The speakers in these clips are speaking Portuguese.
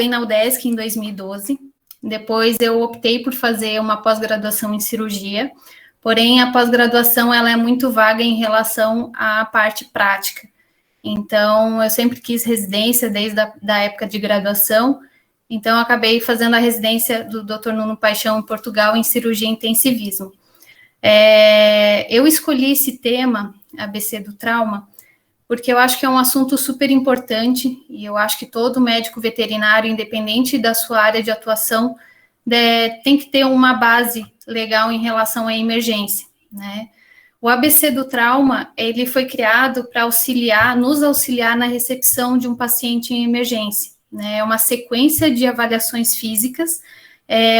na UDESC em 2012, depois eu optei por fazer uma pós-graduação em cirurgia, porém a pós-graduação ela é muito vaga em relação à parte prática. Então, eu sempre quis residência desde a época de graduação, então eu acabei fazendo a residência do Dr. Nuno Paixão em Portugal em cirurgia e intensivismo. Eu escolhi esse tema, ABC do trauma, porque eu acho que é um assunto super importante e eu acho que todo médico veterinário, independente da sua área de atuação, tem que ter uma base legal em relação à emergência, né? O ABC do trauma, ele foi criado para nos auxiliar na recepção de um paciente em emergência, né? É uma sequência de avaliações físicas,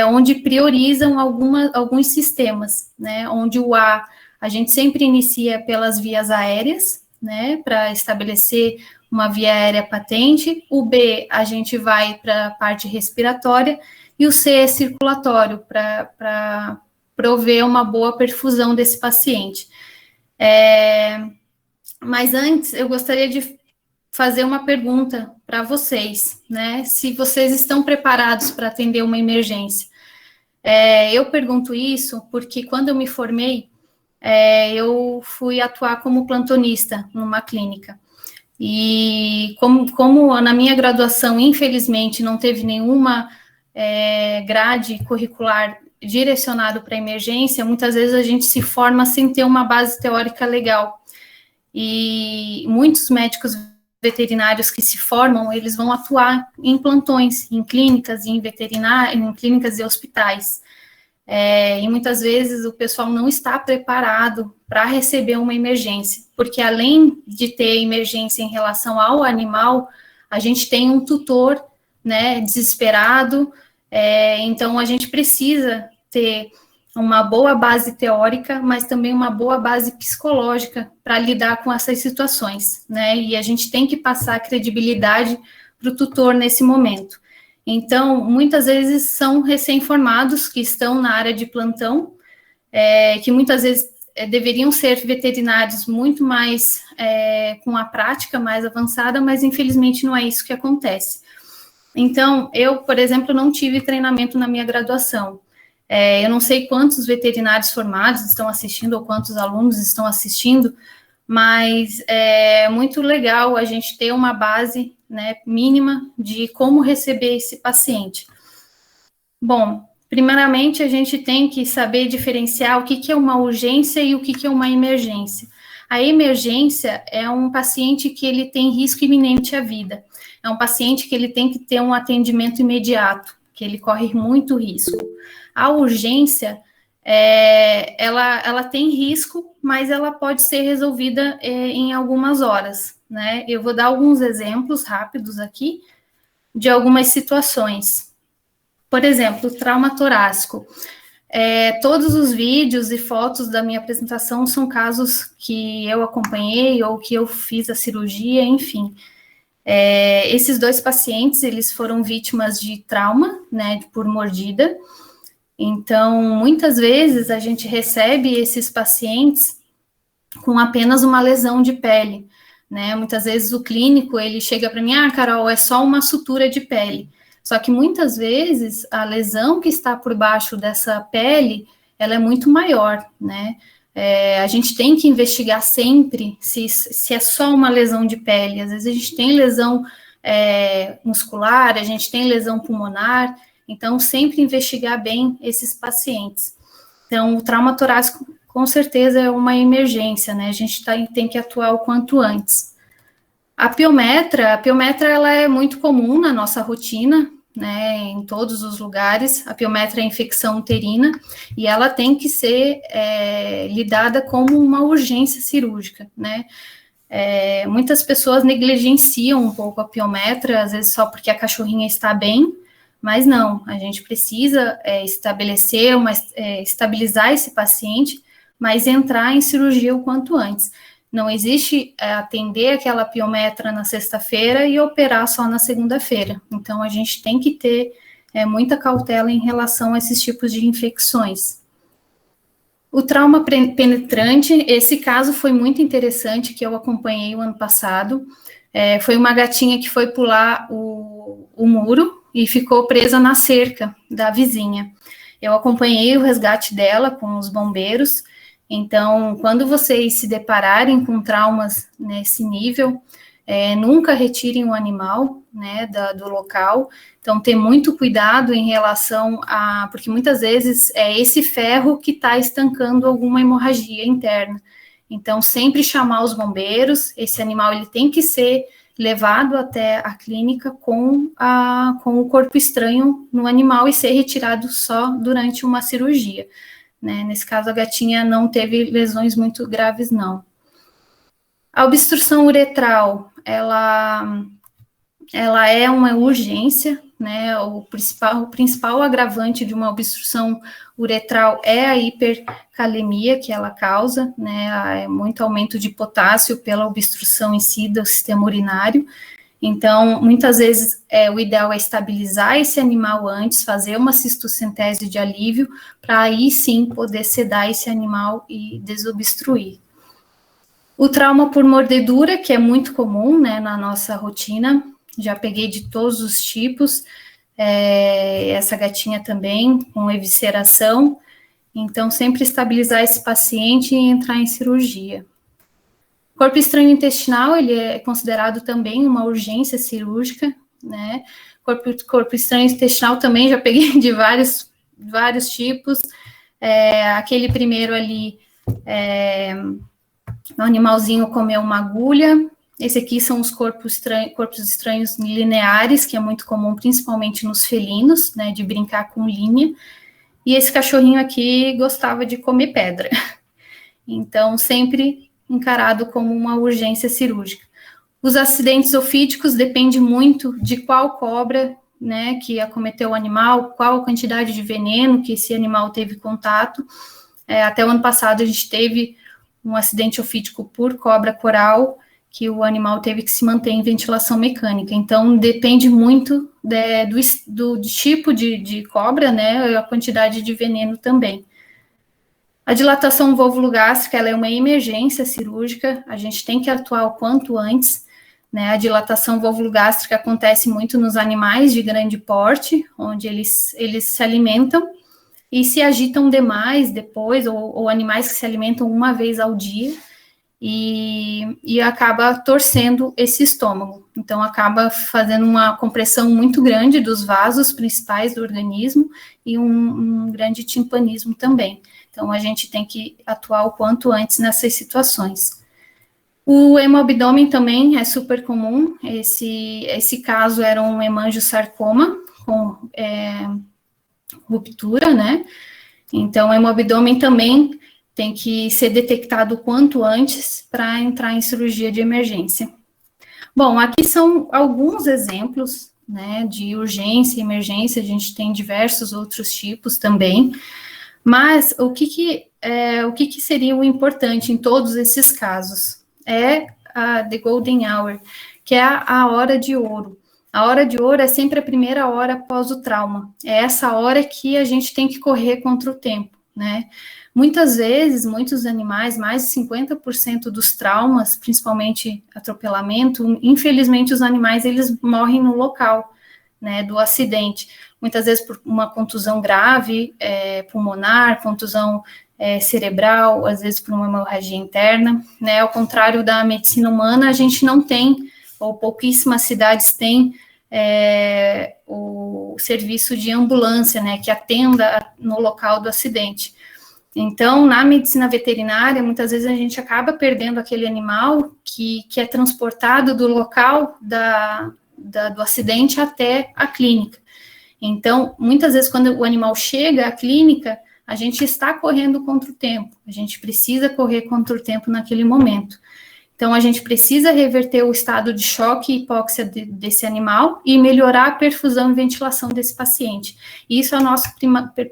onde priorizam alguns sistemas, né? Onde a gente sempre inicia pelas vias aéreas, né? Para estabelecer uma via aérea patente. O B, a gente vai para a parte respiratória, e o C é circulatório, para prover uma boa perfusão desse paciente. Mas antes, eu gostaria de fazer uma pergunta para vocês, né? Se vocês estão preparados para atender uma emergência. Eu pergunto isso porque quando eu me formei, eu fui atuar como plantonista numa clínica. E como na minha graduação, infelizmente, não teve nenhuma grade curricular direcionado para emergência, muitas vezes a gente se forma sem ter uma base teórica legal. E muitos médicos veterinários que se formam, eles vão atuar em plantões, em clínicas, em clínicas e hospitais. E muitas vezes o pessoal não está preparado para receber uma emergência, porque além de ter emergência em relação ao animal, a gente tem um tutor, né, desesperado. Então a gente precisa ter uma boa base teórica, mas também uma boa base psicológica para lidar com essas situações, né? E a gente tem que passar credibilidade para o tutor nesse momento. Então, muitas vezes são recém-formados que estão na área de plantão, que muitas vezes deveriam ser veterinários muito mais com a prática mais avançada, mas infelizmente não é isso que acontece. Então, eu, por exemplo, não tive treinamento na minha graduação. Eu não sei quantos veterinários formados estão assistindo ou quantos alunos estão assistindo, mas é muito legal a gente ter uma base, né, mínima de como receber esse paciente. Bom, primeiramente a gente tem que saber diferenciar o que é uma urgência e o que é uma emergência. A emergência é um paciente que ele tem risco iminente à vida. É um paciente que ele tem que ter um atendimento imediato, que ele corre muito risco. A urgência, ela tem risco, mas ela pode ser resolvida em algumas horas, né? Eu vou dar alguns exemplos rápidos aqui de algumas situações. Por exemplo, trauma torácico. Todos os vídeos e fotos da minha apresentação são casos que eu acompanhei ou que eu fiz a cirurgia, enfim. Esses dois pacientes, eles foram vítimas de trauma, né, por mordida. Então, muitas vezes a gente recebe esses pacientes com apenas uma lesão de pele, né? Muitas vezes o clínico, ele chega para mim, Carol, é só uma sutura de pele. Só que muitas vezes a lesão que está por baixo dessa pele, ela é muito maior, né? A gente tem que investigar sempre se é só uma lesão de pele. Às vezes a gente tem lesão muscular, a gente tem lesão pulmonar, então sempre investigar bem esses pacientes. Então, o trauma torácico, com certeza, é uma emergência, né? A gente tem que atuar o quanto antes. A piometra ela é muito comum na nossa rotina, né, em todos os lugares. A piometra é infecção uterina e ela tem que ser lidada como uma urgência cirúrgica, né? Muitas pessoas negligenciam um pouco a piometra, às vezes só porque a cachorrinha está bem, mas não, a gente precisa estabilizar esse paciente, mas entrar em cirurgia o quanto antes. Não existe atender aquela piometra na sexta-feira e operar só na segunda-feira. Então, a gente tem que ter muita cautela em relação a esses tipos de infecções. O trauma penetrante, esse caso foi muito interessante, que eu acompanhei o ano passado. Foi uma gatinha que foi pular o muro e ficou presa na cerca da vizinha. Eu acompanhei o resgate dela com os bombeiros. Então, quando vocês se depararem com traumas nesse nível, nunca retirem o animal, né, do local. Então, ter muito cuidado em relação a... Porque muitas vezes é esse ferro que está estancando alguma hemorragia interna. Então, sempre chamar os bombeiros. Esse animal ele tem que ser levado até a clínica com o corpo estranho no animal e ser retirado só durante uma cirurgia. Né? Nesse caso, a gatinha não teve lesões muito graves, não. A obstrução uretral, ela é uma urgência, né? O principal agravante de uma obstrução uretral é a hipercalemia que ela causa, né? É muito aumento de potássio pela obstrução em si do sistema urinário. Então, muitas vezes, o ideal é estabilizar esse animal antes, fazer uma cistocentese de alívio, para aí sim poder sedar esse animal e desobstruir. O trauma por mordedura, que é muito comum, né, na nossa rotina, já peguei de todos os tipos, essa gatinha também, com evisceração, então sempre estabilizar esse paciente e entrar em cirurgia. Corpo estranho intestinal, ele é considerado também uma urgência cirúrgica, né? Corpo estranho intestinal também já peguei de vários tipos. Aquele primeiro ali, o animalzinho comeu uma agulha. Esse aqui são os corpos estranhos lineares, que é muito comum, principalmente nos felinos, né? De brincar com linha. E esse cachorrinho aqui gostava de comer pedra. Então, sempre encarado como uma urgência cirúrgica. Os acidentes ofídicos dependem muito de qual cobra, né, que acometeu o animal, qual a quantidade de veneno que esse animal teve contato. Até o ano passado a gente teve um acidente ofídico por cobra coral, que o animal teve que se manter em ventilação mecânica. Então, depende muito do tipo de cobra, né, e a quantidade de veneno também. A dilatação vulvogástrica, ela é uma emergência cirúrgica, a gente tem que atuar o quanto antes, né? A dilatação vulvogástrica acontece muito nos animais de grande porte, onde eles se alimentam e se agitam demais depois, ou animais que se alimentam uma vez ao dia, e acaba torcendo esse estômago. Então, acaba fazendo uma compressão muito grande dos vasos principais do organismo e um grande timpanismo também. Então, a gente tem que atuar o quanto antes nessas situações. O hemoabdômen também é super comum. Esse caso era um hemangiosarcoma com ruptura, né? Então, o hemoabdômen também tem que ser detectado o quanto antes para entrar em cirurgia de emergência. Bom, aqui são alguns exemplos, né, de urgência e emergência, a gente tem diversos outros tipos também, mas o que seria o importante em todos esses casos? É a the golden hour, que é a hora de ouro. A hora de ouro é sempre a primeira hora após o trauma. É essa hora que a gente tem que correr contra o tempo, né? Muitas vezes, muitos animais, mais de 50% dos traumas, principalmente atropelamento, infelizmente os animais, eles morrem no local, né, do acidente. Muitas vezes por uma contusão grave, pulmonar, contusão cerebral, às vezes por uma hemorragia interna, né? Ao contrário da medicina humana, a gente não tem, ou pouquíssimas cidades têm, o serviço de ambulância, né, que atenda no local do acidente. Então, na medicina veterinária, muitas vezes a gente acaba perdendo aquele animal que é transportado do local do acidente até a clínica. Então, muitas vezes, quando o animal chega à clínica, a gente está correndo contra o tempo, a gente precisa correr contra o tempo naquele momento. Então, a gente precisa reverter o estado de choque e hipóxia desse animal e melhorar a perfusão e ventilação desse paciente. E isso é o nosso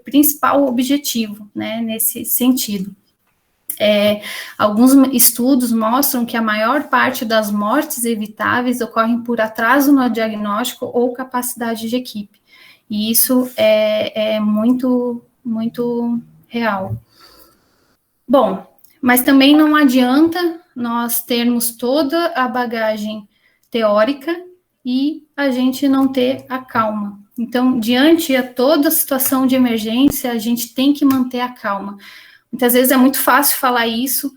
principal objetivo, né, nesse sentido. Alguns estudos mostram que a maior parte das mortes evitáveis ocorrem por atraso no diagnóstico ou capacidade de equipe. E isso é muito, muito real. Bom, mas também não adianta nós termos toda a bagagem teórica e a gente não ter a calma, Então, diante a toda situação de emergência, a gente tem que manter a calma. Muitas vezes é muito fácil falar isso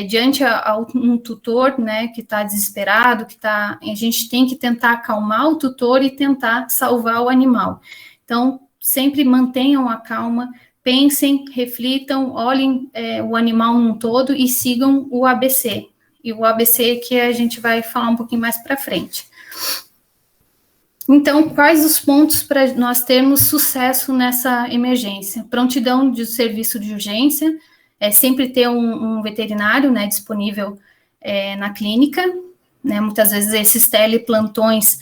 diante a um tutor, né, que está desesperado, a gente tem que tentar acalmar o tutor e tentar salvar o animal. Então, sempre mantenham a calma, pensem, reflitam, olhem o animal num todo e sigam o ABC. E o ABC que a gente vai falar um pouquinho mais para frente. Então, quais os pontos para nós termos sucesso nessa emergência? Prontidão de serviço de urgência, sempre ter um veterinário, né, disponível na clínica, né, muitas vezes esses teleplantões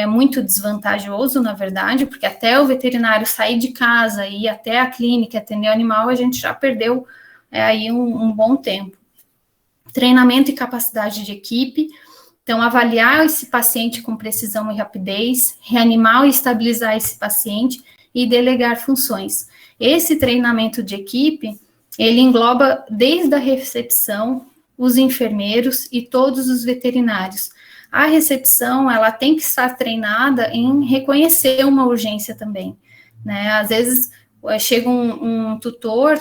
muito desvantajoso, na verdade, porque até o veterinário sair de casa e ir até a clínica atender o animal, a gente já perdeu aí um bom tempo. Treinamento e capacidade de equipe. Então, avaliar esse paciente com precisão e rapidez, reanimar e estabilizar esse paciente e delegar funções. Esse treinamento de equipe, ele engloba desde a recepção, os enfermeiros e todos os veterinários. A recepção, ela tem que estar treinada em reconhecer uma urgência também, né? Às vezes, chega um tutor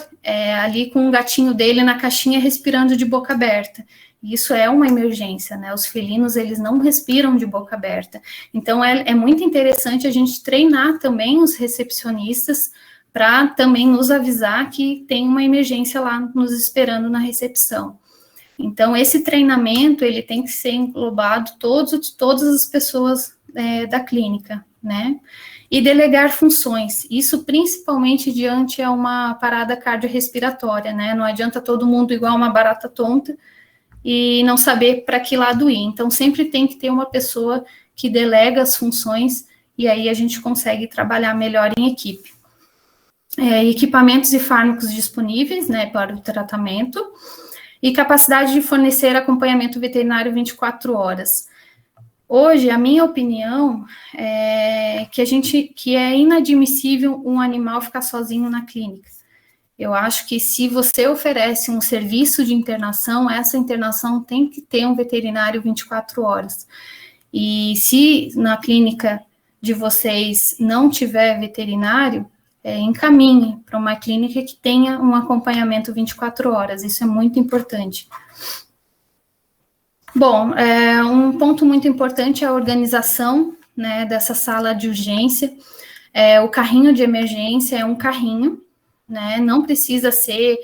ali com o gatinho dele na caixinha respirando de boca aberta. Isso é uma emergência, né? Os felinos, eles não respiram de boca aberta. Então, é muito interessante a gente treinar também os recepcionistas para também nos avisar que tem uma emergência lá nos esperando na recepção. Então, esse treinamento, ele tem que ser englobado todas as pessoas da clínica, né? E delegar funções, isso principalmente diante a uma parada cardiorrespiratória, né? Não adianta todo mundo igual uma barata tonta e não saber para que lado ir. Então, sempre tem que ter uma pessoa que delega as funções e aí a gente consegue trabalhar melhor em equipe. Equipamentos e fármacos disponíveis, né, para o tratamento e capacidade de fornecer acompanhamento veterinário 24 horas. Hoje, a minha opinião é que é inadmissível um animal ficar sozinho na clínica. Eu acho que se você oferece um serviço de internação, essa internação tem que ter um veterinário 24 horas. E se na clínica de vocês não tiver veterinário, encaminhe para uma clínica que tenha um acompanhamento 24 horas. Isso é muito importante. Bom, um ponto muito importante é a organização, né, dessa sala de urgência. O carrinho de emergência é um carrinho, né, não precisa ser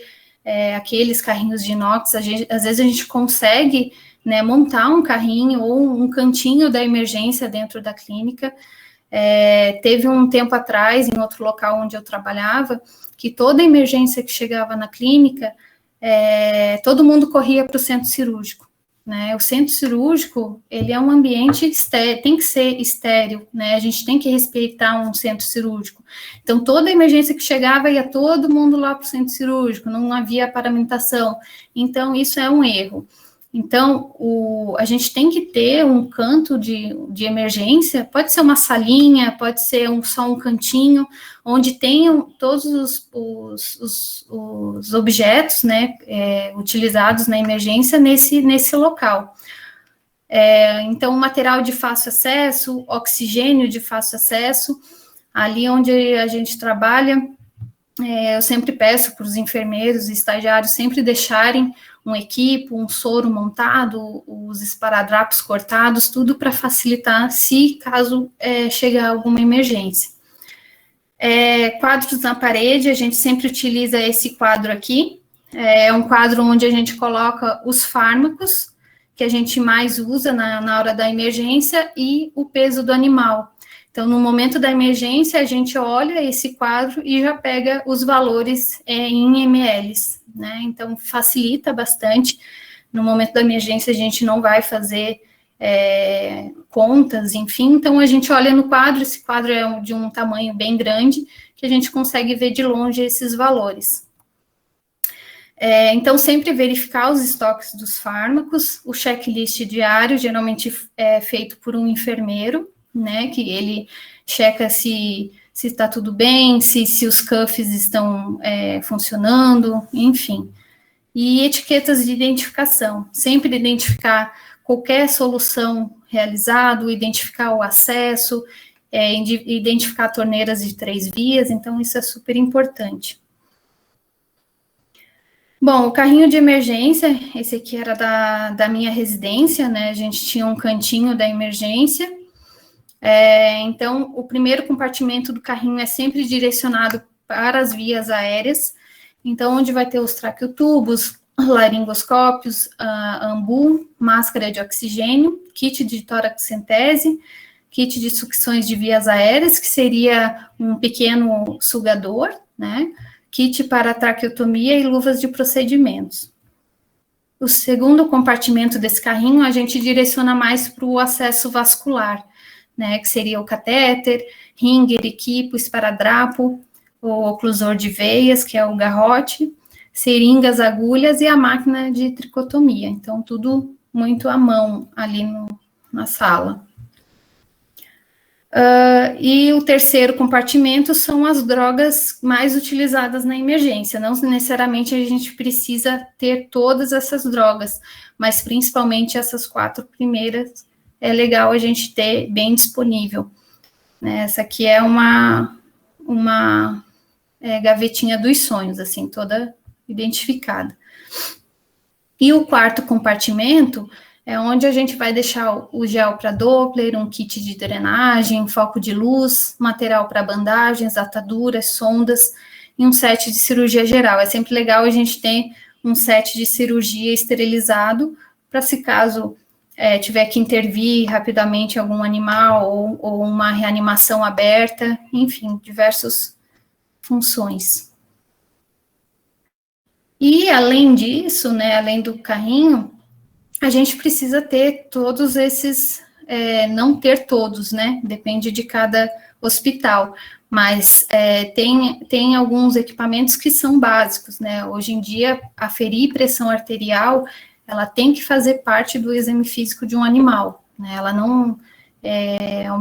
aqueles carrinhos de inox. Às vezes a gente consegue, né, montar um carrinho ou um cantinho da emergência dentro da clínica. Teve um tempo atrás, em outro local onde eu trabalhava, que toda emergência que chegava na clínica, todo mundo corria para o centro cirúrgico, né? O centro cirúrgico, ele é um ambiente estéril, tem que ser estéril, né? A gente tem que respeitar um centro cirúrgico. Então, toda emergência que chegava, ia todo mundo lá para o centro cirúrgico, não havia paramentação. Então, isso é um erro. Então, a gente tem que ter um canto de emergência, pode ser uma salinha, pode ser só um cantinho, onde tenham todos os objetos, né, utilizados na emergência nesse local. Então, material de fácil acesso, oxigênio de fácil acesso, ali onde a gente trabalha, eu sempre peço para os enfermeiros e estagiários sempre deixarem um equipo, um soro montado, os esparadrapos cortados, tudo para facilitar se caso chegar alguma emergência. Quadros na parede, a gente sempre utiliza esse quadro aqui, é um quadro onde a gente coloca os fármacos que a gente mais usa na hora da emergência e o peso do animal. Então, no momento da emergência, a gente olha esse quadro e já pega os valores em ml, né? Então, facilita bastante. No momento da emergência, a gente não vai fazer contas, enfim. Então, a gente olha no quadro, esse quadro é de um tamanho bem grande, que a gente consegue ver de longe esses valores. Então, sempre verificar os estoques dos fármacos, o checklist diário, geralmente é feito por um enfermeiro, né, que ele checa se está tudo bem, se os cuffs estão funcionando, enfim. E etiquetas de identificação, sempre identificar qualquer solução realizado, identificar o acesso, identificar torneiras de 3 vias, então isso é super importante. Bom, o carrinho de emergência, esse aqui era da minha residência, né? A gente tinha um cantinho da emergência. Então, o primeiro compartimento do carrinho é sempre direcionado para as vias aéreas. Então, onde vai ter os traqueotubos, laringoscópios, ambu, máscara de oxigênio, kit de toraxentese, kit de sucções de vias aéreas, que seria um pequeno sugador, né? Kit para traqueotomia e luvas de procedimentos. O segundo compartimento desse carrinho, a gente direciona mais para o acesso vascular, né, que seria o catéter, ringer, equipo, esparadrapo, o oclusor de veias, que é o garrote, seringas, agulhas e a máquina de tricotomia. Então, tudo muito à mão ali na sala. E o terceiro compartimento são as drogas mais utilizadas na emergência. Não necessariamente a gente precisa ter todas essas drogas, mas principalmente essas 4 primeiras é legal a gente ter bem disponível. Essa aqui é uma gavetinha dos sonhos, assim, toda identificada. E o quarto compartimento é onde a gente vai deixar o gel para Doppler, um kit de drenagem, foco de luz, material para bandagens, ataduras, sondas e um set de cirurgia geral. É sempre legal a gente ter um set de cirurgia esterilizado para se caso tiver que intervir rapidamente algum animal ou uma reanimação aberta, enfim, diversas funções. E além disso, né, além do carrinho, a gente precisa ter todos esses, não ter todos, né, depende de cada hospital, mas tem alguns equipamentos que são básicos, né, hoje em dia, aferir pressão arterial, ela tem que fazer parte do exame físico de um animal, né, ela não,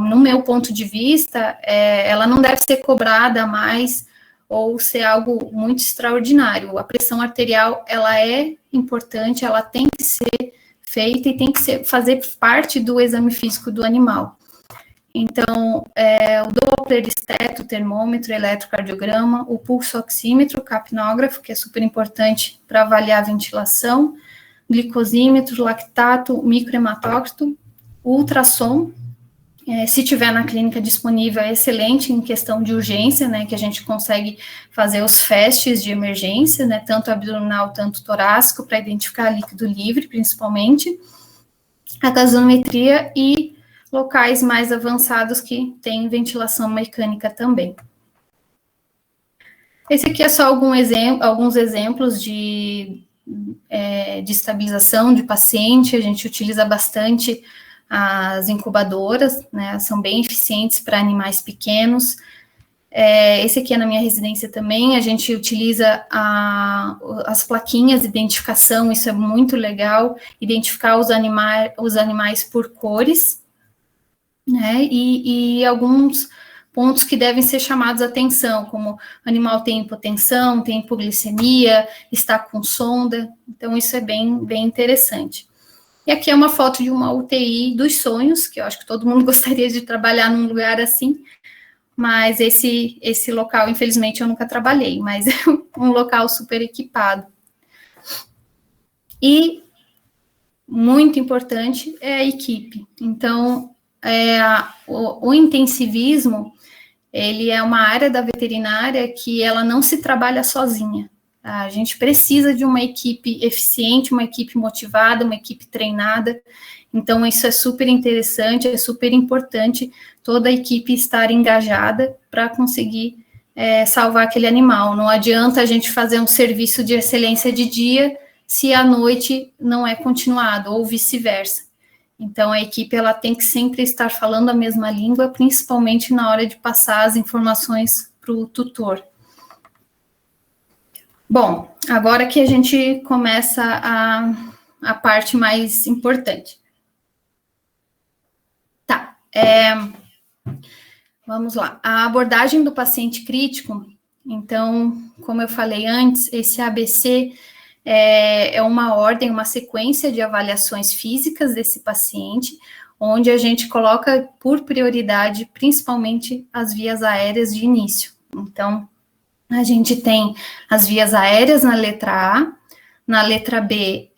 no meu ponto de vista, ela não deve ser cobrada mais, ou ser algo muito extraordinário. A pressão arterial, ela é importante, ela tem que ser feita e tem que fazer parte do exame físico do animal. Então, o Doppler, esteto, termômetro, eletrocardiograma, o pulso oxímetro, o capnógrafo, que é super importante para avaliar a ventilação, glicosímetro, lactato, microhematócrito, ultrassom, se tiver na clínica disponível, é excelente em questão de urgência, né, que a gente consegue fazer os FASTs de emergência, né, tanto abdominal, tanto torácico, para identificar líquido livre, principalmente, a gasometria e locais mais avançados que têm ventilação mecânica também. Esse aqui é só alguns exemplos de estabilização de paciente, a gente utiliza bastante as incubadoras, né, são bem eficientes para animais pequenos. Esse aqui é na minha residência também, a gente utiliza as plaquinhas de identificação, isso é muito legal, identificar os animais por cores, né, e alguns pontos que devem ser chamados a atenção, como o animal tem hipotensão, tem hipoglicemia, está com sonda, então isso é bem interessante. E aqui é uma foto de uma UTI dos sonhos, que eu acho que todo mundo gostaria de trabalhar num lugar assim, mas esse local, infelizmente, eu nunca trabalhei, mas é um local super equipado. E, muito importante, é a equipe. Então, o intensivismo, ele é uma área da veterinária que ela não se trabalha sozinha. A gente precisa de uma equipe eficiente, uma equipe motivada, uma equipe treinada. Então, isso é super interessante, é super importante toda a equipe estar engajada para conseguir salvar aquele animal. Não adianta a gente fazer um serviço de excelência de dia se à noite não é continuado, ou vice-versa. Então, a equipe ela tem que sempre estar falando a mesma língua, principalmente na hora de passar as informações para o tutor. Bom, agora que a gente começa a parte mais importante. Tá, vamos lá. A abordagem do paciente crítico, então, como eu falei antes, esse ABC é uma ordem, uma sequência de avaliações físicas desse paciente, onde a gente coloca por prioridade, principalmente, as vias aéreas de início. Então, a gente tem as vias aéreas na letra A, na letra B,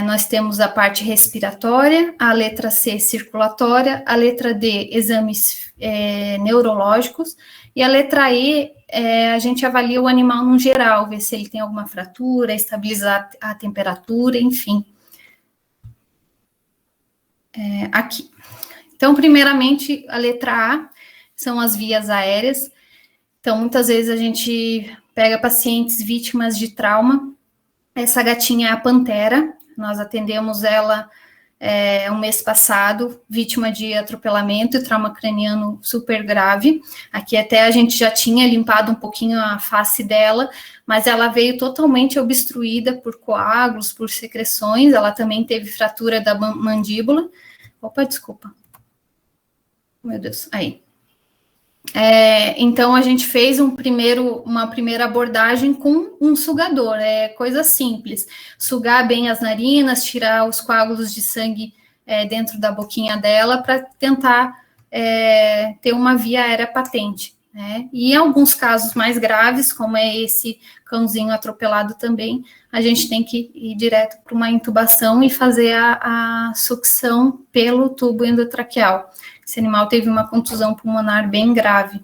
nós temos a parte respiratória, a letra C, circulatória, a letra D, exames neurológicos, e a letra E, a gente avalia o animal no geral, ver se ele tem alguma fratura, estabilizar a temperatura, enfim. Aqui. Então, primeiramente, a letra A são as vias aéreas. Então, muitas vezes a gente pega pacientes vítimas de trauma. Essa gatinha é a Pantera, nós atendemos ela um mês passado, vítima de atropelamento e trauma craniano super grave. Aqui até a gente já tinha limpado um pouquinho a face dela, mas ela veio totalmente obstruída por coágulos, por secreções, ela também teve fratura da mandíbula. Opa, desculpa. Meu Deus, aí. Então, a gente fez uma primeira abordagem com um sugador, coisa simples, sugar bem as narinas, tirar os coágulos de sangue dentro da boquinha dela, para tentar ter uma via aérea patente, né? E em alguns casos mais graves, como é esse cãozinho atropelado também, a gente tem que ir direto para uma intubação e fazer a sucção pelo tubo endotraqueal. Esse animal teve uma contusão pulmonar bem grave.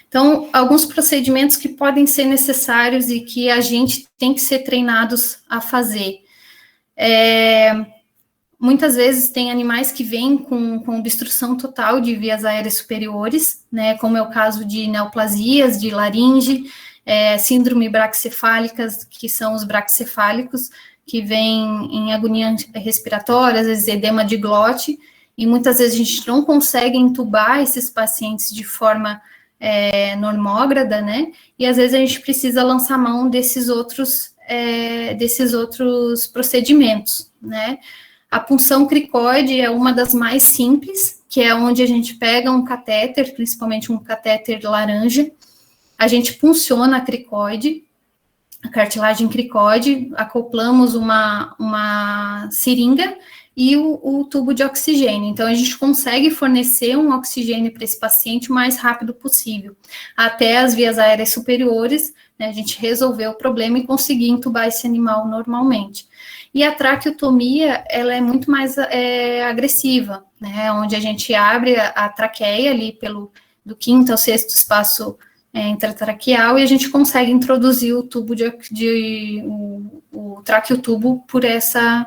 Então, alguns procedimentos que podem ser necessários e que a gente tem que ser treinados a fazer. Muitas vezes tem animais que vêm com obstrução total de vias aéreas superiores, né, como é o caso de neoplasias, de laringe, síndrome braquicefálicas, que são os braquicefálicos, que vêm em agonia respiratória, às vezes edema de glote, e muitas vezes a gente não consegue entubar esses pacientes de forma normógrada, né? E às vezes a gente precisa lançar mão desses outros procedimentos, né? A punção cricoide é uma das mais simples, que é onde a gente pega um catéter, principalmente um catéter laranja, a gente punciona a cricoide, a cartilagem cricoide, acoplamos uma seringa e o tubo de oxigênio. Então, a gente consegue fornecer um oxigênio para esse paciente o mais rápido possível, até as vias aéreas superiores, né, a gente resolveu o problema e conseguir entubar esse animal normalmente. E a traqueotomia, ela é muito mais agressiva, né, onde a gente abre a traqueia ali do quinto ao sexto espaço intratraqueal e a gente consegue introduzir o tubo o traqueotubo por essa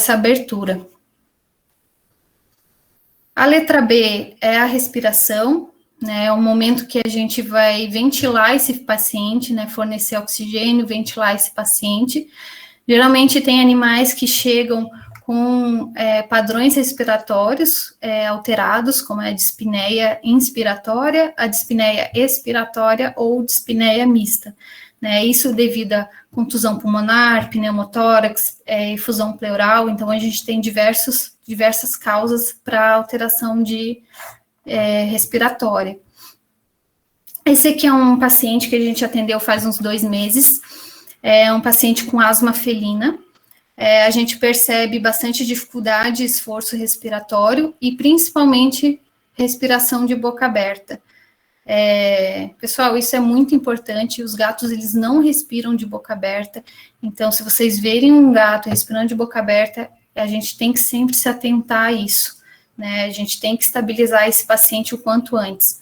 abertura. A letra B é a respiração, né, é o momento que a gente vai ventilar esse paciente, né, fornecer oxigênio, ventilar esse paciente. Geralmente tem animais que chegam com padrões respiratórios alterados, como a dispneia inspiratória, a dispneia expiratória ou dispneia mista. Né, isso devido a contusão pulmonar, pneumotórax, efusão pleural, então a gente tem diversas causas para alteração respiratória. Esse aqui é um paciente que a gente atendeu faz uns 2 meses, é um paciente com asma felina, a gente percebe bastante dificuldade, esforço respiratório e principalmente respiração de boca aberta. Pessoal, isso é muito importante, os gatos, eles não respiram de boca aberta, então, se vocês verem um gato respirando de boca aberta, a gente tem que sempre se atentar a isso, né, a gente tem que estabilizar esse paciente o quanto antes.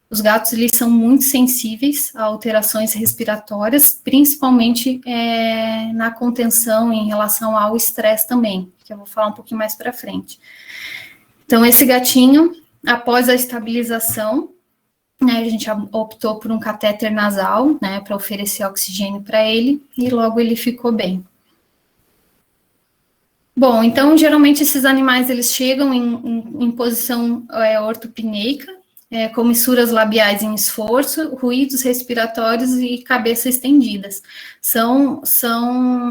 Os gatos, eles são muito sensíveis a alterações respiratórias, principalmente na contenção em relação ao estresse também, que eu vou falar um pouquinho mais para frente. Então, esse gatinho, após a estabilização, né, a gente optou por um catéter nasal, né, para oferecer oxigênio para ele, e logo ele ficou bem. Bom, então, geralmente esses animais, eles chegam em posição ortopneica, comissuras labiais em esforço, ruídos respiratórios e cabeça estendidas. São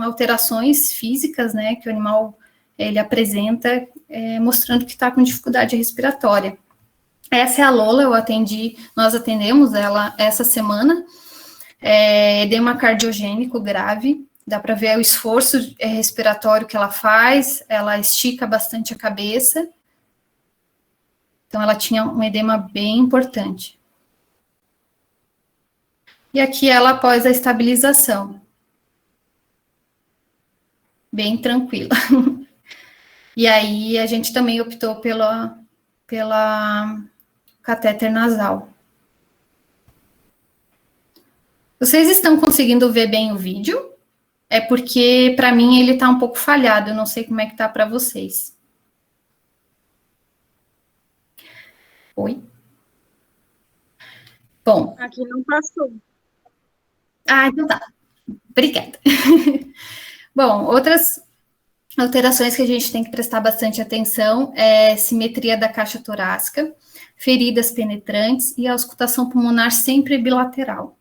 alterações físicas, né, que o animal ele apresenta, mostrando que está com dificuldade respiratória. Essa é a Lola, nós atendemos ela essa semana, edema cardiogênico grave, Dá para ver o esforço respiratório que ela faz, ela estica bastante a cabeça. Então, ela tinha um edema bem importante. E aqui ela após a estabilização. Bem tranquila. E aí, a gente também optou pela catéter nasal. Vocês estão conseguindo ver bem o vídeo? É porque, para mim, ele está um pouco falhado. Eu não sei como é que está para vocês. Oi? Bom. Aqui não passou. Ah, então tá. Obrigada. Bom, outras alterações que a gente tem que prestar bastante atenção é simetria da caixa torácica, feridas penetrantes e a auscultação pulmonar sempre bilateral.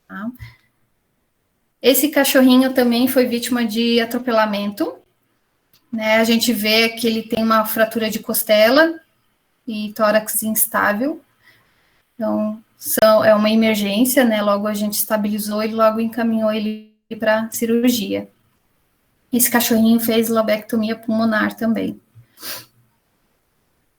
Tá? Esse cachorrinho também foi vítima de atropelamento, né? A gente vê que ele tem uma fratura de costela e tórax instável. Então, é uma emergência, né? Logo a gente estabilizou e logo encaminhou ele para cirurgia. Esse cachorrinho fez lobectomia pulmonar também.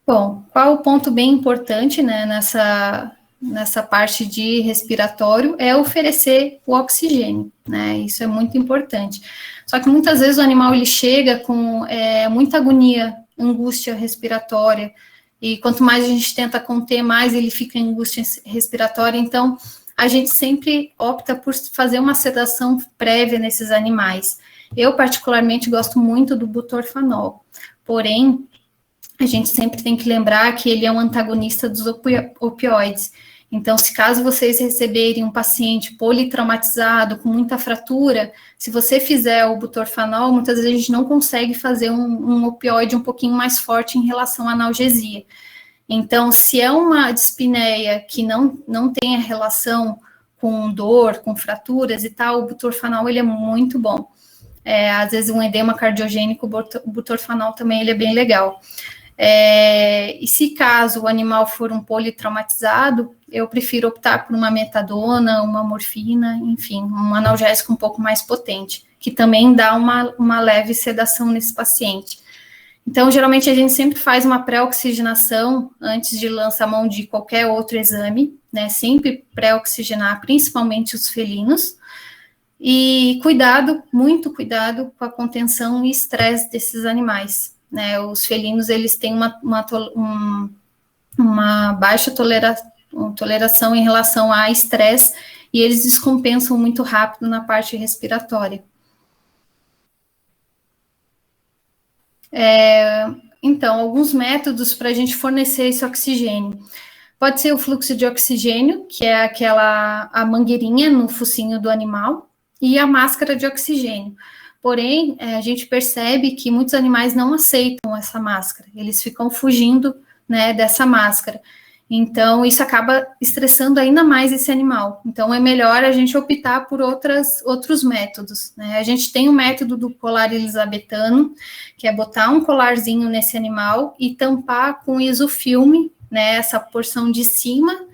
Bom, qual o ponto bem importante, né, nessa parte de respiratório é oferecer o oxigênio, né? Isso é muito importante. Só que muitas vezes o animal ele chega com muita agonia, angústia respiratória, e quanto mais a gente tenta conter, mais ele fica em angústia respiratória. Então, a gente sempre opta por fazer uma sedação prévia nesses animais. Eu, particularmente, gosto muito do butorfanol, porém, a gente sempre tem que lembrar que ele é um antagonista dos opioides. Então, se caso vocês receberem um paciente politraumatizado, com muita fratura, se você fizer o butorfanol, muitas vezes a gente não consegue fazer um opioide um pouquinho mais forte em relação à analgesia. Então, se é uma dispneia que não tem a relação com dor, com fraturas e tal, o butorfanol ele é muito bom. Às vezes um edema cardiogênico, o butorfanol também ele é bem legal. E se caso o animal for um politraumatizado, eu prefiro optar por uma metadona, uma morfina, enfim, um analgésico um pouco mais potente, que também dá uma leve sedação nesse paciente. Então, geralmente a gente sempre faz uma pré-oxigenação antes de lançar mão de qualquer outro exame, né? Sempre pré-oxigenar, principalmente os felinos. E cuidado, muito cuidado com a contenção e estresse desses animais, né? Os felinos, eles têm uma baixa toleração em relação a estresse e eles descompensam muito rápido na parte respiratória. Então, alguns métodos para a gente fornecer esse oxigênio. Pode ser o fluxo de oxigênio, que é a mangueirinha no focinho do animal, e a máscara de oxigênio. Porém, a gente percebe que muitos animais não aceitam essa máscara, eles ficam fugindo, né, dessa máscara. Então, isso acaba estressando ainda mais esse animal. Então, é melhor a gente optar por outros métodos, né? A gente tem o método do colar elisabetano, que é botar um colarzinho nesse animal e tampar com isofilme, né, essa porção de cima,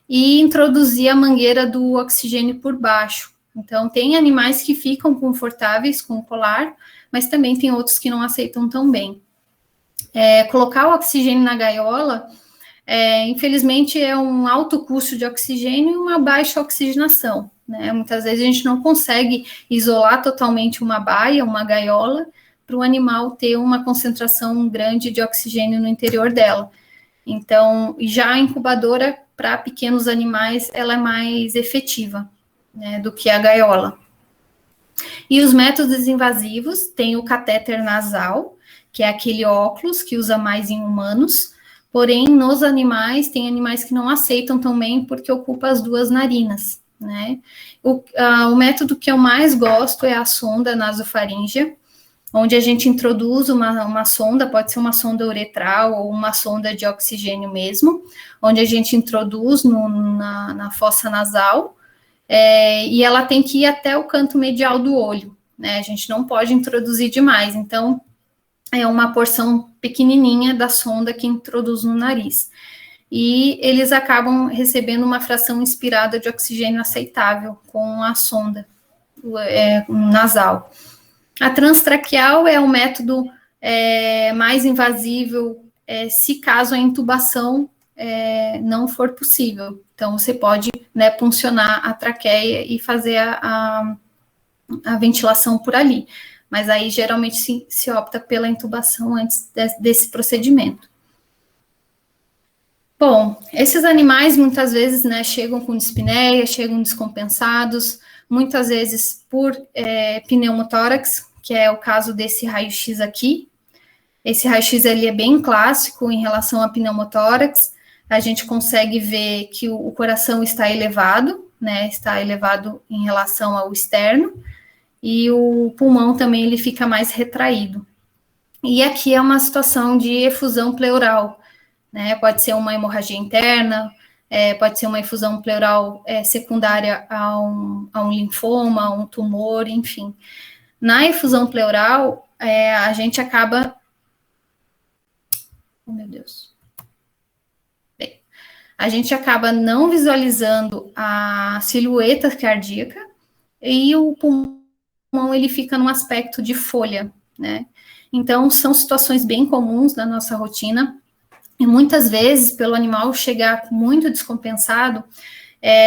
e introduzir a mangueira do oxigênio por baixo. Então, tem animais que ficam confortáveis com o colar, mas também tem outros que não aceitam tão bem. Colocar o oxigênio na gaiola, infelizmente, é um alto custo de oxigênio e uma baixa oxigenação, né? Muitas vezes a gente não consegue isolar totalmente uma baia, uma gaiola, para o animal ter uma concentração grande de oxigênio no interior dela. Então, já a incubadora, para pequenos animais, ela é mais efetiva, né, do que a gaiola. E os métodos invasivos, tem o catéter nasal, que é aquele óculos que usa mais em humanos, porém, nos animais, tem animais que não aceitam também porque ocupa as duas narinas, né? O método que eu mais gosto é a sonda nasofaríngea, onde a gente introduz uma sonda, pode ser uma sonda uretral ou uma sonda de oxigênio mesmo, onde a gente introduz na fossa nasal, e ela tem que ir até o canto medial do olho, né? A gente não pode introduzir demais, então é uma porção pequenininha da sonda que introduz no nariz. E eles acabam recebendo uma fração inspirada de oxigênio aceitável com a sonda. nasal. A transtraqueal é o método mais invasivo, se caso a intubação não for possível. Então, você pode, né, puncionar a traqueia e fazer a ventilação por ali. Mas aí, geralmente, se opta pela intubação antes desse procedimento. Bom, esses animais, muitas vezes, né, chegam com dispneia, chegam descompensados, muitas vezes por pneumotórax, que é o caso desse raio-x aqui. Esse raio-x ele é bem clássico em relação a pneumotórax. A gente consegue ver que o coração está elevado, né, está elevado em relação ao externo, e o pulmão também ele fica mais retraído. E aqui é uma situação de efusão pleural, né, pode ser uma hemorragia interna, pode ser uma efusão pleural secundária a um linfoma, a um tumor, enfim. Na efusão pleural, a gente acaba... Oh, meu Deus. Bem, a gente acaba não visualizando a silhueta cardíaca e o pulmão ele fica num aspecto de folha, né? Então, são situações bem comuns na nossa rotina, e muitas vezes, pelo animal chegar muito descompensado,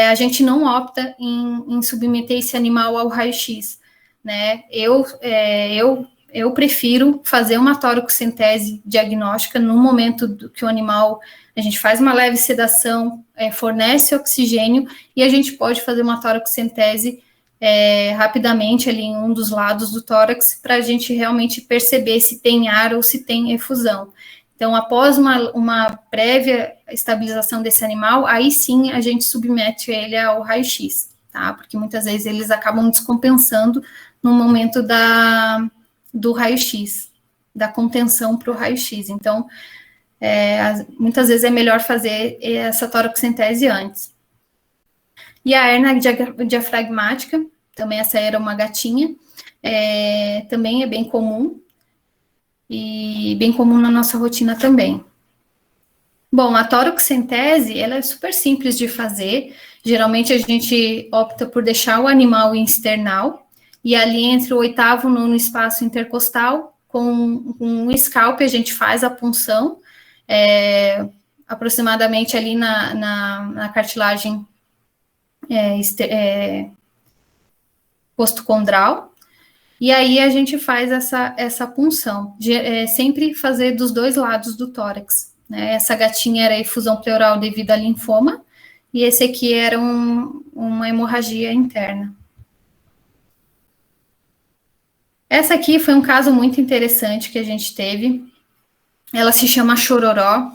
a gente não opta em submeter esse animal ao raio-x, né? Eu prefiro fazer uma toracocentese diagnóstica no momento que o animal, a gente faz uma leve sedação, fornece oxigênio, e a gente pode fazer uma toracocentese rapidamente ali em um dos lados do tórax, para a gente realmente perceber se tem ar ou se tem efusão. Então, após uma prévia estabilização desse animal, aí sim a gente submete ele ao raio-x, tá? Porque muitas vezes eles acabam descompensando no momento do raio-x, da contenção para o raio-x. Então, muitas vezes é melhor fazer essa toracocentese antes. E a hernia diafragmática, também essa era uma gatinha, também é bem comum, e bem comum na nossa rotina também. Bom, a toracocentese, ela é super simples de fazer. Geralmente a gente opta por deixar o animal em external, e ali entre o 8º e 9º espaço intercostal, com um scalp a gente faz a punção, aproximadamente ali na cartilagem postcondral. E aí a gente faz essa punção, sempre fazer dos dois lados do tórax, né? Essa gatinha era efusão pleural devido a linfoma, e esse aqui era uma hemorragia interna. Essa aqui foi um caso muito interessante que a gente teve. Ela se chama Chororó.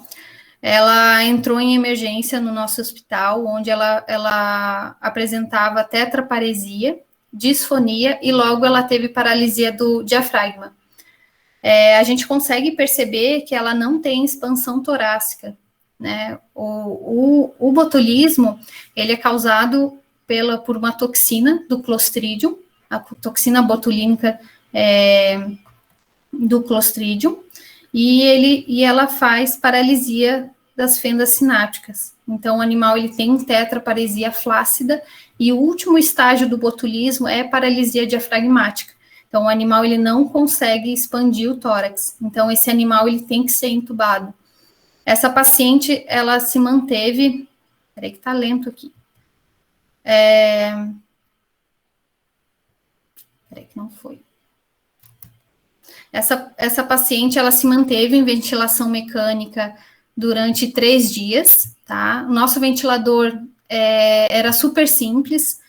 Ela entrou em emergência no nosso hospital, onde ela apresentava tetraparesia, disfonia, e logo ela teve paralisia do diafragma. A gente consegue perceber que ela não tem expansão torácica, né? O botulismo, ele é causado por uma toxina do Clostridium, a toxina botulínica do Clostridium, e ela faz paralisia das fendas sinápticas. Então, o animal ele tem tetraparesia flácida, e o último estágio do botulismo é paralisia diafragmática. Então, o animal ele não consegue expandir o tórax. Então, esse animal ele tem que ser intubado. Essa paciente, ela se manteve... Peraí que tá lento aqui. Peraí que não foi. Essa paciente, ela se manteve em ventilação mecânica durante 3 dias, tá? O nosso ventilador era super simples.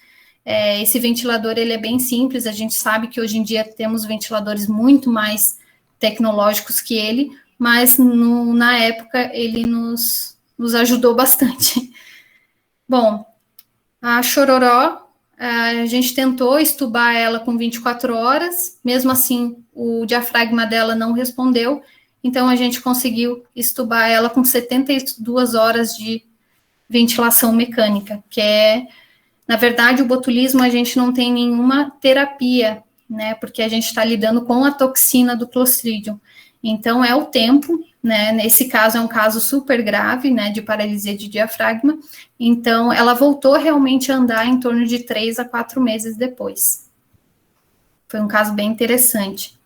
Esse ventilador, ele é bem simples. A gente sabe que hoje em dia temos ventiladores muito mais tecnológicos que ele, mas na época ele nos ajudou bastante. Bom, a Chororó, a gente tentou estubar ela com 24 horas, mesmo assim o diafragma dela não respondeu, então a gente conseguiu estubar ela com 72 horas de ventilação mecânica, que na verdade, o botulismo a gente não tem nenhuma terapia, né, porque a gente está lidando com a toxina do Clostridium. Então, é o tempo, né, nesse caso é um caso super grave, né, de paralisia de diafragma. Então, ela voltou realmente a andar em torno de 3 a 4 meses depois. Foi um caso bem interessante.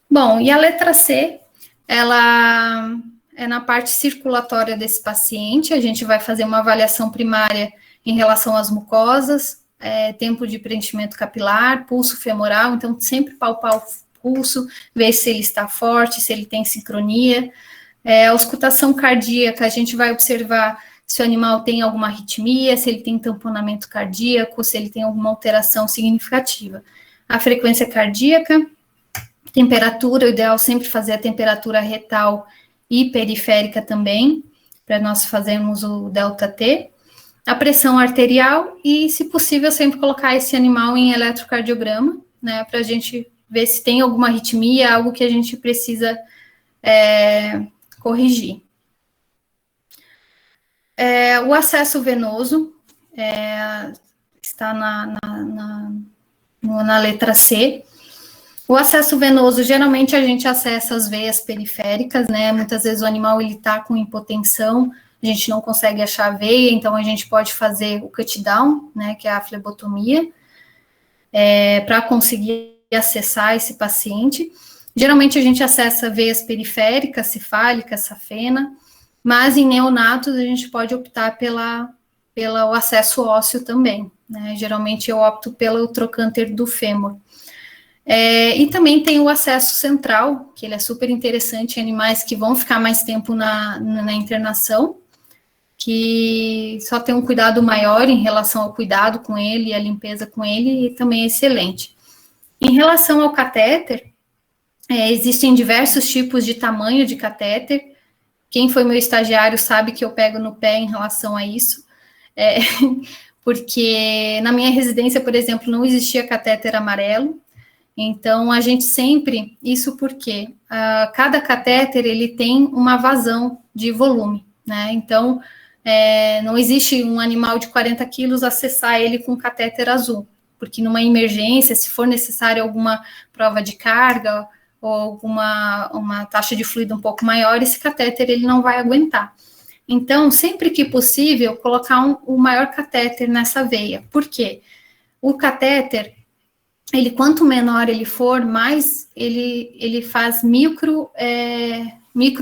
Bom, e a letra C, ela é na parte circulatória desse paciente. A gente vai fazer uma avaliação primária em relação às mucosas, tempo de preenchimento capilar, pulso femoral, então sempre palpar o pulso, ver se ele está forte, se ele tem sincronia. A auscultação cardíaca, a gente vai observar se o animal tem alguma arritmia, se ele tem tamponamento cardíaco, se ele tem alguma alteração significativa. A frequência cardíaca, temperatura, o ideal sempre fazer a temperatura retal e periférica também, para nós fazermos o delta-T. A pressão arterial e, se possível, sempre colocar esse animal em eletrocardiograma, né, para a gente ver se tem alguma arritmia, algo que a gente precisa corrigir. O acesso venoso está na letra C. O acesso venoso, geralmente a gente acessa as veias periféricas, né? Muitas vezes o animal ele está com hipotensão, a gente não consegue achar a veia, então a gente pode fazer o cut-down, né? Que é a flebotomia, para conseguir acessar esse paciente. Geralmente a gente acessa veias periféricas, cefálica, safena, mas em neonatos a gente pode optar pelo acesso ósseo também, né? Geralmente eu opto pelo trocânter do fêmur. E também tem o acesso central, que ele é super interessante em animais que vão ficar mais tempo na internação, que só tem um cuidado maior em relação ao cuidado com ele e a limpeza com ele, e também é excelente. Em relação ao catéter, existem diversos tipos de tamanho de catéter. Quem foi meu estagiário sabe que eu pego no pé em relação a isso, porque na minha residência, por exemplo, não existia catéter amarelo. Então, a gente sempre, isso porque cada catéter, ele tem uma vazão de volume, né? Então, não existe um animal de 40 quilos acessar ele com catéter azul, porque numa emergência, se for necessário alguma prova de carga ou uma taxa de fluido um pouco maior, esse catéter ele não vai aguentar. Então, sempre que possível, colocar o maior catéter nessa veia. Por quê? O catéter, quanto menor ele for, mais ele faz micro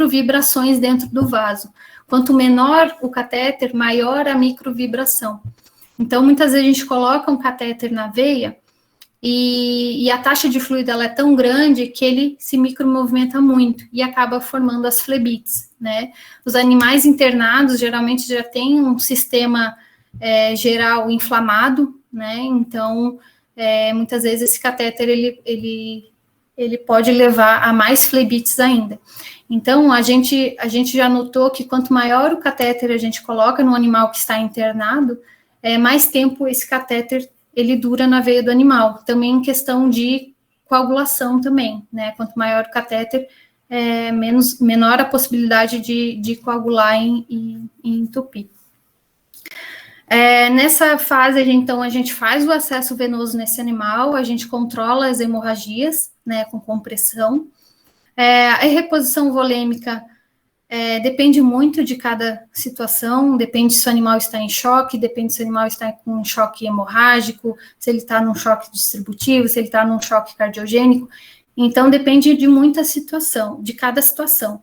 vibrações dentro do vaso. Quanto menor o catéter, maior a micro vibração. Então, muitas vezes a gente coloca um catéter na veia e a taxa de fluido ela é tão grande que ele se micromovimenta muito e acaba formando as flebites, né? Os animais internados geralmente já têm um sistema geral inflamado, né? Então, muitas vezes esse catéter ele pode levar a mais flebites ainda. Então, a gente já notou que quanto maior o catéter a gente coloca no animal que está internado, mais tempo esse catéter ele dura na veia do animal. Também em questão de coagulação também, né? Quanto maior o catéter, menor a possibilidade de coagular e entupir. Nessa fase, então, a gente faz o acesso venoso nesse animal, a gente controla as hemorragias, né, com compressão. A reposição volêmica depende muito de cada situação, depende se o animal está em choque, depende se o animal está com um choque hemorrágico, se ele está num choque distributivo, se ele está num choque cardiogênico. Então, depende de muita situação, de cada situação.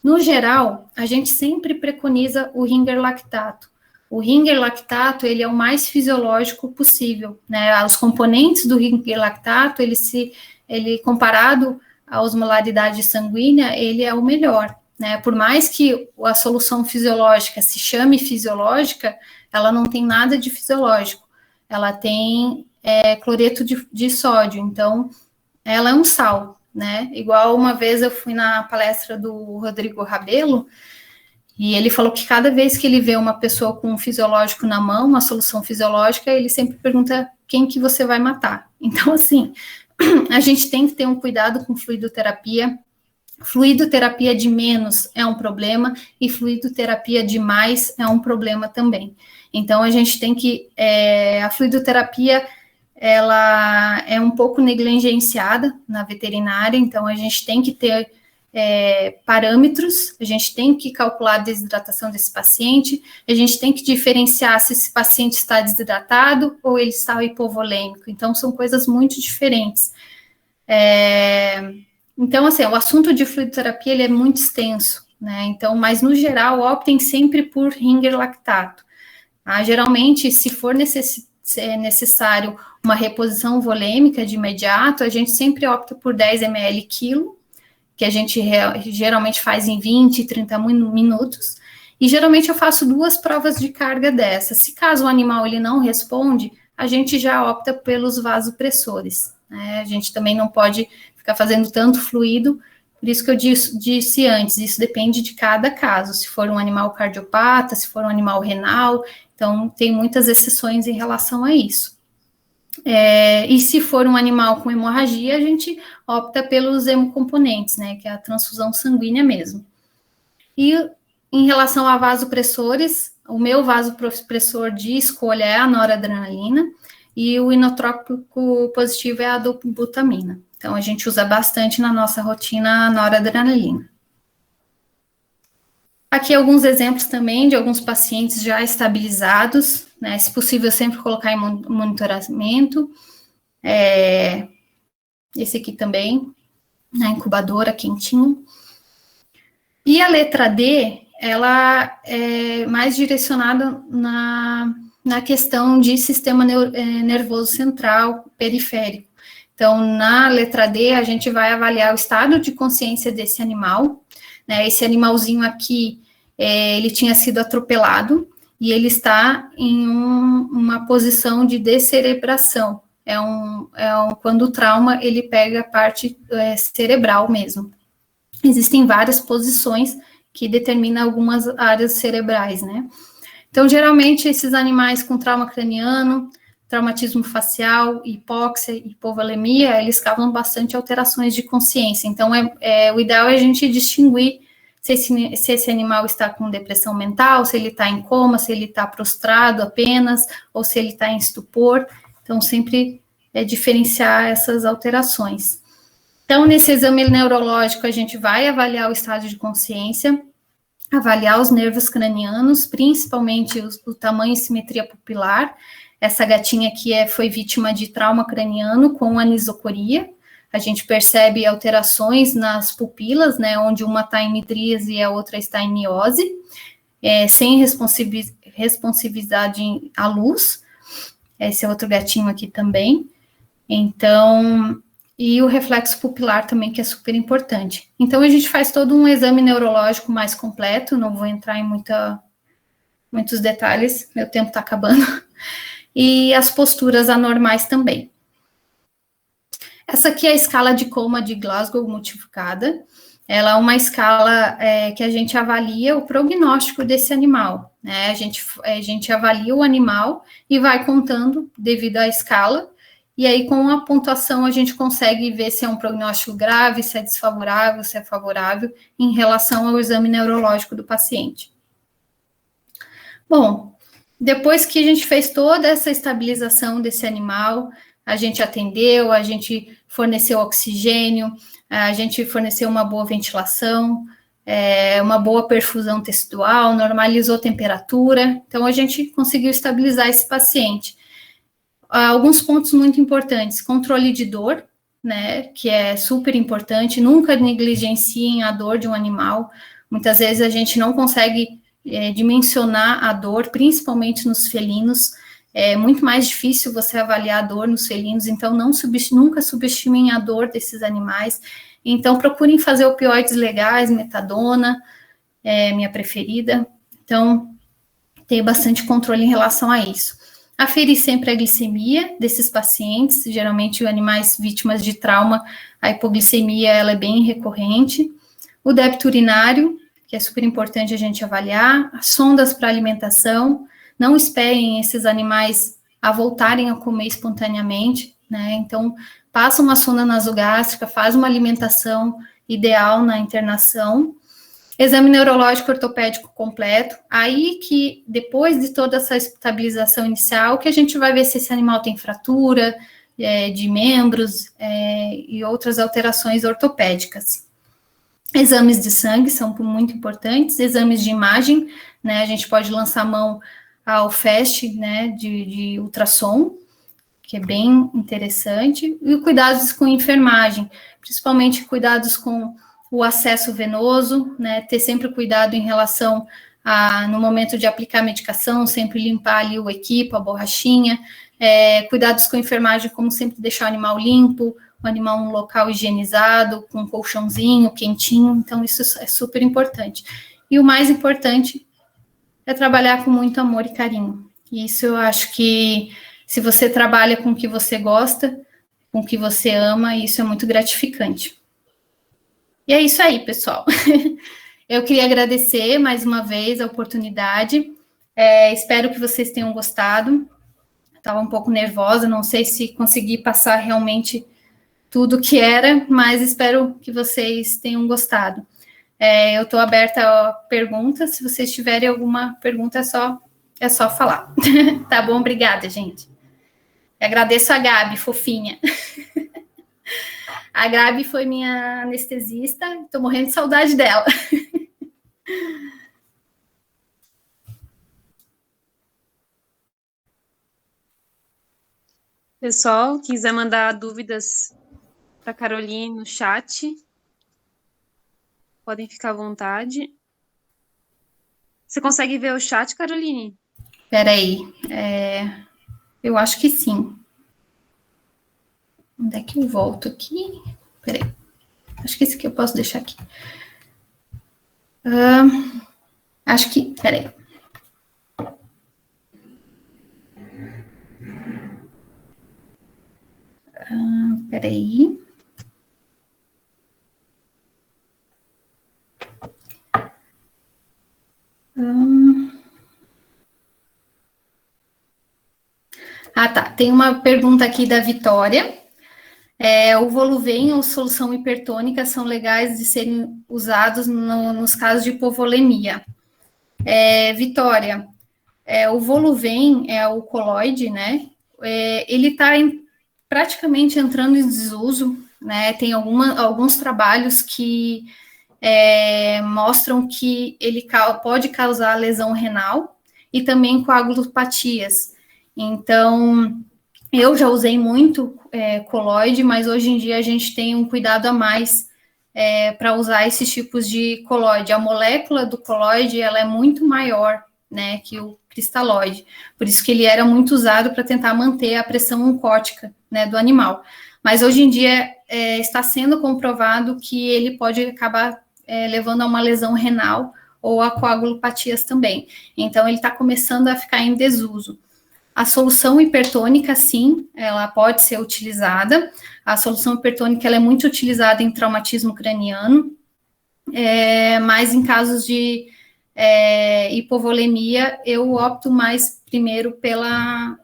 No geral, a gente sempre preconiza o Ringer lactato. O Ringer lactato, ele é o mais fisiológico possível, né? Os componentes do Ringer lactato, ele comparado à osmolaridade sanguínea, ele é o melhor, né? Por mais que a solução fisiológica se chame fisiológica, ela não tem nada de fisiológico. Ela tem cloreto de sódio, então ela é um sal, né? Igual uma vez eu fui na palestra do Rodrigo Rabelo, e ele falou que cada vez que ele vê uma pessoa com um fisiológico na mão, uma solução fisiológica, ele sempre pergunta quem que você vai matar. Então, assim, a gente tem que ter um cuidado com fluidoterapia. Fluidoterapia de menos é um problema e fluidoterapia de mais é um problema também. Então, a gente tem que... a fluidoterapia, ela é um pouco negligenciada na veterinária, então a gente tem que ter parâmetros, a gente tem que calcular a desidratação desse paciente, a gente tem que diferenciar se esse paciente está desidratado ou ele está hipovolêmico, então são coisas muito diferentes. Então, assim, o assunto de fluidoterapia, ele é muito extenso, né, então, mas no geral, optem sempre por Ringer lactato. Geralmente, se for necessário uma reposição volêmica de imediato, a gente sempre opta por 10 ml quilo, que a gente geralmente faz em 20, 30 minutos, e geralmente eu faço 2 provas de carga dessa. Se caso o animal ele não responde, a gente já opta pelos vasopressores, né? A gente também não pode ficar fazendo tanto fluido, por isso que eu disse antes, isso depende de cada caso, se for um animal cardiopata, se for um animal renal, então tem muitas exceções em relação a isso. E se for um animal com hemorragia, a gente opta pelos hemocomponentes, né, que é a transfusão sanguínea mesmo. E em relação a vasopressores, o meu vasopressor de escolha é a noradrenalina e o inotrópico positivo é a dobutamina. Então, a gente usa bastante na nossa rotina a noradrenalina. Aqui alguns exemplos também de alguns pacientes já estabilizados, né, se possível sempre colocar em monitoramento. Esse aqui também, na incubadora, quentinho. E a letra D, ela é mais direcionada na questão de sistema nervoso central periférico. Então, na letra D, a gente vai avaliar o estado de consciência desse animal, né? Esse animalzinho aqui, ele tinha sido atropelado e ele está em uma posição de descerebração. Quando o trauma, ele pega a parte cerebral mesmo. Existem várias posições que determinam algumas áreas cerebrais, né? Então, geralmente, esses animais com trauma craniano, traumatismo facial, hipóxia, hipovolemia, eles causam bastante alterações de consciência. Então, o ideal é a gente distinguir se esse animal está com depressão mental, se ele está em coma, se ele está prostrado apenas, ou se ele está em estupor. Então, sempre diferenciar essas alterações. Então, nesse exame neurológico, a gente vai avaliar o estado de consciência, avaliar os nervos cranianos, principalmente o tamanho e simetria pupilar. Essa gatinha aqui foi vítima de trauma craniano com anisocoria. A gente percebe alterações nas pupilas, né, onde uma está em midríase e a outra está em miose, sem responsividade à luz. Esse é outro gatinho aqui também. Então, e o reflexo pupilar também, que é super importante. Então, a gente faz todo um exame neurológico mais completo, não vou entrar em muitos detalhes, meu tempo está acabando, e as posturas anormais também. Essa aqui é a escala de coma de Glasgow multiplicada. Ela é uma escala que a gente avalia o prognóstico desse animal, né? A gente avalia o animal e vai contando devido à escala, e aí com a pontuação a gente consegue ver se é um prognóstico grave, se é desfavorável, se é favorável, em relação ao exame neurológico do paciente. Bom, depois que a gente fez toda essa estabilização desse animal, a gente atendeu, a gente forneceu oxigênio, a gente forneceu uma boa ventilação, uma boa perfusão tecidual, normalizou a temperatura, então a gente conseguiu estabilizar esse paciente. Alguns pontos muito importantes: controle de dor, né, que é super importante, nunca negligenciem a dor de um animal. Muitas vezes a gente não consegue dimensionar a dor, principalmente nos felinos. É muito mais difícil você avaliar a dor nos felinos, então nunca subestimem a dor desses animais. Então, procurem fazer opioides legais, metadona, minha preferida. Então, ter bastante controle em relação a isso. Aferir sempre a glicemia desses pacientes, geralmente animais vítimas de trauma, a hipoglicemia ela é bem recorrente. O débito urinário, que é super importante a gente avaliar, as sondas para alimentação. Não esperem esses animais a voltarem a comer espontaneamente, né? Então, passa uma sonda nasogástrica, faz uma alimentação ideal na internação. Exame neurológico ortopédico completo. Aí que, depois de toda essa estabilização inicial, que a gente vai ver se esse animal tem fratura de membros e outras alterações ortopédicas. Exames de sangue são muito importantes, exames de imagem, né? A gente pode lançar mão ao FAST, né, de ultrassom, que é bem interessante, e cuidados com enfermagem, principalmente cuidados com o acesso venoso, né, ter sempre cuidado em relação a, no momento de aplicar a medicação, sempre limpar ali o equipo, a borrachinha, cuidados com enfermagem, como sempre deixar o animal limpo, o animal num local higienizado, com um colchãozinho quentinho, então isso é super importante. E o mais importante é trabalhar com muito amor e carinho. E isso eu acho que se você trabalha com o que você gosta, com o que você ama, isso é muito gratificante. E é isso aí, pessoal. Eu queria agradecer mais uma vez a oportunidade. Espero que vocês tenham gostado. Estava um pouco nervosa, não sei se consegui passar realmente tudo que era, mas espero que vocês tenham gostado. Eu estou aberta a perguntas. Se vocês tiverem alguma pergunta, é só falar. Tá bom? Obrigada, gente. Agradeço a Gabi, fofinha. A Gabi foi minha anestesista, estou morrendo de saudade dela. Pessoal, quiser mandar dúvidas para a Caroline no chat, podem ficar à vontade. Você consegue ver o chat, Caroline? Espera aí. Eu acho que sim. Onde é que eu volto aqui? Espera aí. Acho que esse aqui eu posso deixar aqui. Acho que... Espera aí. Espera aí. Tá. Tem uma pergunta aqui da Vitória. O Voluvem ou solução hipertônica são legais de serem usados nos casos de hipovolemia. Vitória, o Voluvem é o coloide, né? Ele está praticamente entrando em desuso, né? Tem alguns trabalhos que mostram que ele pode causar lesão renal e também coagulopatias. Então, eu já usei muito coloide, mas hoje em dia a gente tem um cuidado a mais para usar esses tipos de coloide. A molécula do coloide ela é muito maior, né, que o cristalóide. Por isso que ele era muito usado para tentar manter a pressão oncótica, né, do animal. Mas hoje em dia está sendo comprovado que ele pode acabar levando a uma lesão renal ou a coagulopatias também. Então ele está começando a ficar em desuso. A solução hipertônica, sim, ela pode ser utilizada. A solução hipertônica ela é muito utilizada em traumatismo craniano, mas em casos de hipovolemia, eu opto mais primeiro pela...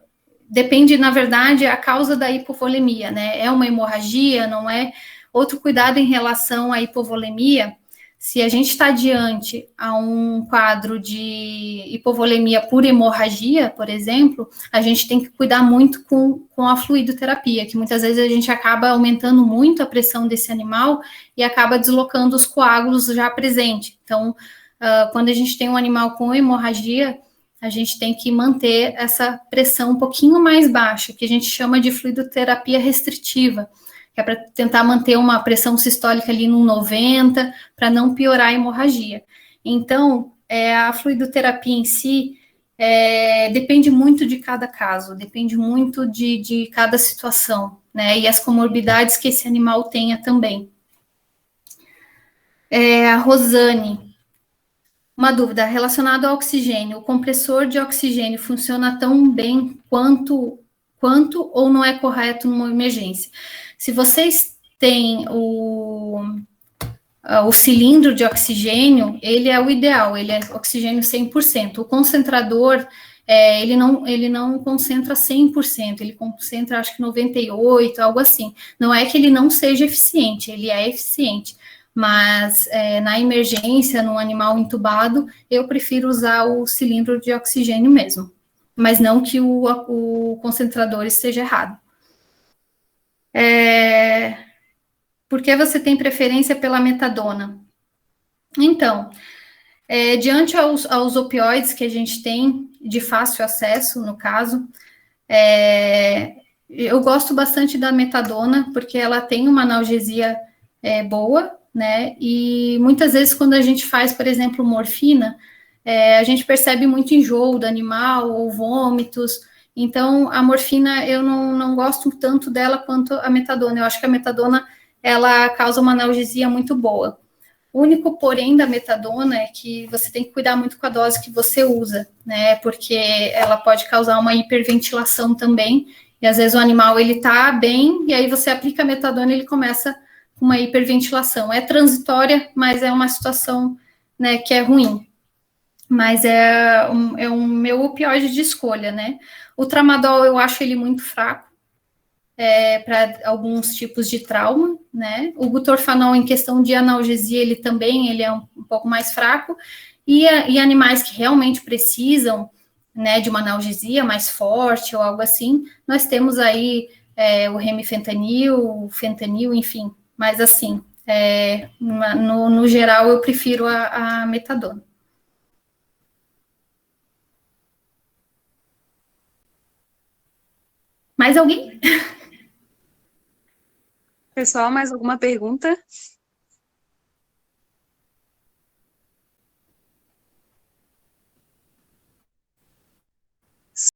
Depende, na verdade, a causa da hipovolemia, né? É uma hemorragia, não é? Outro cuidado em relação à hipovolemia, se a gente está diante a um quadro de hipovolemia por hemorragia, por exemplo, a gente tem que cuidar muito com a fluidoterapia, que muitas vezes a gente acaba aumentando muito a pressão desse animal e acaba deslocando os coágulos já presentes. Então, quando a gente tem um animal com hemorragia, a gente tem que manter essa pressão um pouquinho mais baixa, que a gente chama de fluidoterapia restritiva, que é para tentar manter uma pressão sistólica ali no 90, para não piorar a hemorragia. Então, a fluidoterapia em si depende muito de cada caso, depende muito de cada situação, né? E as comorbidades que esse animal tenha também. A Rosane, uma dúvida relacionada ao oxigênio. O compressor de oxigênio funciona tão bem quanto ou não é correto numa emergência? Se vocês têm o cilindro de oxigênio, ele é o ideal, ele é oxigênio 100%. O concentrador, ele não concentra 100%, ele concentra acho que 98%, algo assim. Não é que ele não seja eficiente, ele é eficiente. Mas na emergência, num animal entubado, eu prefiro usar o cilindro de oxigênio mesmo. Mas não que o concentrador esteja errado. Por que você tem preferência pela metadona? Então, diante aos opioides que a gente tem de fácil acesso, no caso, eu gosto bastante da metadona, porque ela tem uma analgesia boa, né? E muitas vezes, quando a gente faz, por exemplo, morfina, a gente percebe muito enjoo do animal ou vômitos. Então, a morfina eu não gosto tanto dela quanto a metadona. Eu acho que a metadona ela causa uma analgesia muito boa. O único porém da metadona é que você tem que cuidar muito com a dose que você usa, né? Porque ela pode causar uma hiperventilação também. E às vezes o animal ele tá bem e aí você aplica a metadona e ele começa com uma hiperventilação. É transitória, mas é uma situação, né, que é ruim. Mas é um meu opioide de escolha, né? O tramadol eu acho ele muito fraco para alguns tipos de trauma, né? O butorfanol, em questão de analgesia, ele é um pouco mais fraco, e animais que realmente precisam, né, de uma analgesia mais forte ou algo assim, nós temos aí o remifentanil, o fentanil, enfim, mas assim, no geral, eu prefiro a metadona. Mais alguém? Pessoal, mais alguma pergunta?